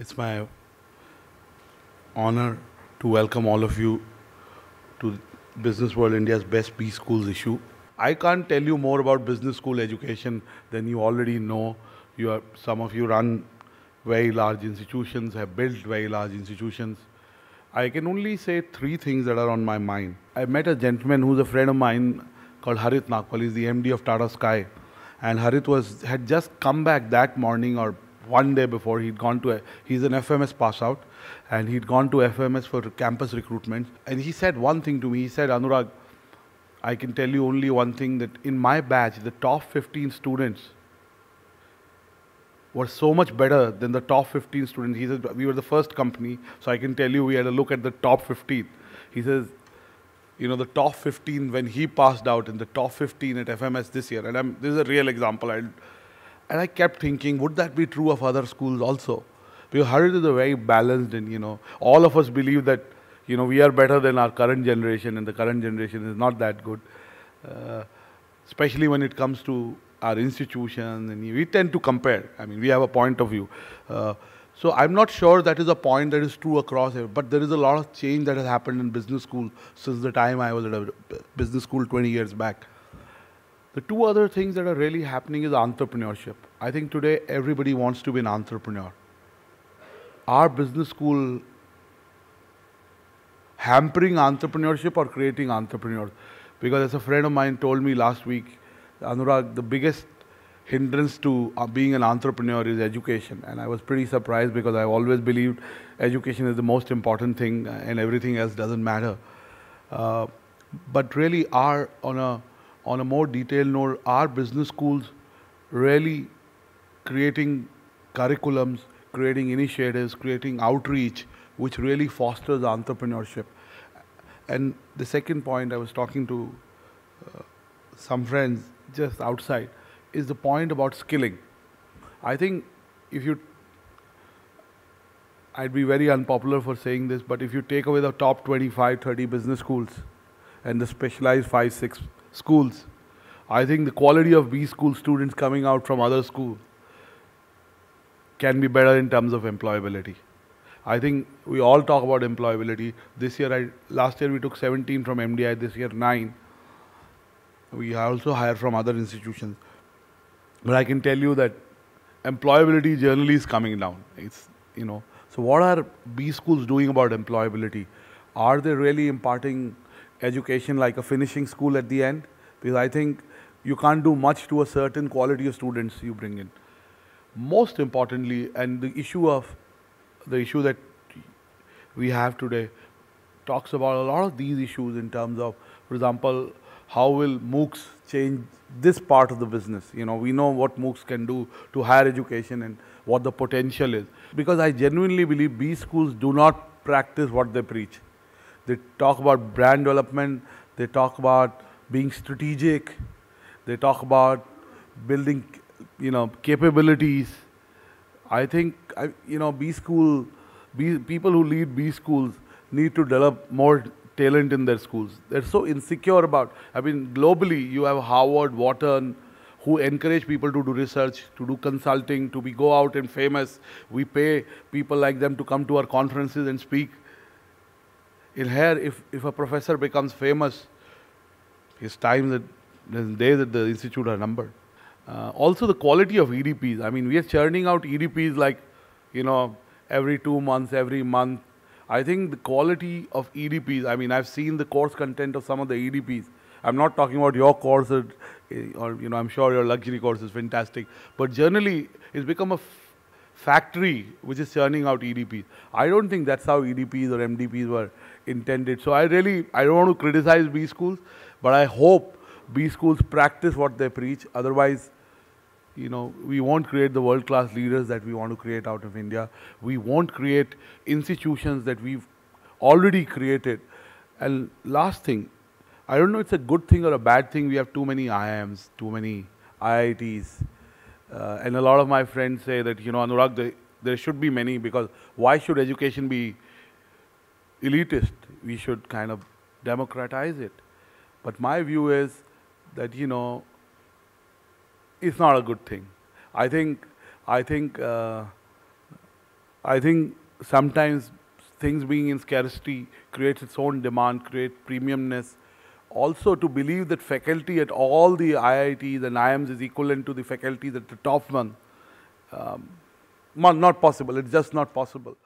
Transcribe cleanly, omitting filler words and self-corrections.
It's my honor to welcome all of you to Business World India's Best B Schools issue. I can't tell you more about business school education than you already know. Some of you run very large institutions, have built very large institutions. I can only say three things that are on my mind. I met a gentleman who's a friend of mine called Harit Nagpal. He's the MD of Tata Sky. And had just come back that morning or one day before. He's an FMS pass out, and he'd gone to FMS for campus recruitment. And he said one thing to me. He said, Anurag, I can tell you only one thing, that in my batch, the top 15 students were so much better than the top 15 students. He said, we were the first company, so I can tell you we had a look at the top 15. He says, the top 15 when he passed out, in the top 15 at FMS this year. And this is a real example. And I kept thinking, would that be true of other schools also? Because Harit is a very balanced, and all of us believe that we are better than our current generation, and the current generation is not that good, especially when it comes to our institutions, and we tend to compare. I mean, we have a point of view. So I'm not sure that is a point that is true across here, but there is a lot of change that has happened in business school since the time I was at a business school 20 years back. The two other things that are really happening is entrepreneurship. I think today everybody wants to be an entrepreneur. Are business school hampering entrepreneurship or creating entrepreneurs? Because as a friend of mine told me last week, Anurag, the biggest hindrance to being an entrepreneur is education. And I was pretty surprised, because I always believed education is the most important thing and everything else doesn't matter. But really, on a more detailed note, are business schools really creating curriculums, creating initiatives, creating outreach, which really fosters entrepreneurship? And the second point, I was talking to some friends just outside, is the point about skilling. I think I'd be very unpopular for saying this, but if you take away the top 25, 30 business schools and the specialized 5, 6 schools, I think the quality of B school students coming out from other schools can be better in terms of employability. I think we all talk about employability. Last year we took 17 from MDI, this year 9. We also hire from other institutions. But I can tell you that employability generally is coming down. So what are B schools doing about employability? Are they really imparting education like a finishing school at the end? Because I think you can't do much to a certain quality of students you bring in. Most importantly, and the issue that we have today talks about a lot of these issues in terms of, for example, how will MOOCs change this part of the business? We know what MOOCs can do to higher education and what the potential is. Because I genuinely believe B schools do not practice what they preach. They talk about brand development, they talk about being strategic, they talk about building, capabilities. I think, people who lead B schools need to develop more talent in their schools. They're so insecure globally, you have Harvard, Wharton, who encourage people to do research, to do consulting, go out and famous. We pay people like them to come to our conferences and speak. In here, if a professor becomes famous, his days at the institute are numbered. Also the quality of EDPs. We are churning out EDPs like, every 2 months, every month. I think the quality of EDPs, I've seen the course content of some of the EDPs. I'm not talking about your course or I'm sure your luxury course is fantastic. But generally, it's become a factory which is churning out EDPs. I don't think that's how EDPs or MDPs were intended. So I don't want to criticize B schools, but I hope B schools practice what they preach. Otherwise, we won't create the world-class leaders that we want to create out of India. We won't create institutions that we've already created. And last thing, I don't know it's a good thing or a bad thing. We have too many IIMs, too many IITs. And a lot of my friends say that, Anurag, there should be many, because why should education be elitist? We should kind of democratize it. But my view is that, it's not a good thing. I think I think sometimes things being in scarcity creates its own demand, creates premiumness. Also, to believe that faculty at all the IITs and IIMs is equivalent to the faculties at the top one, not possible. It's just not possible.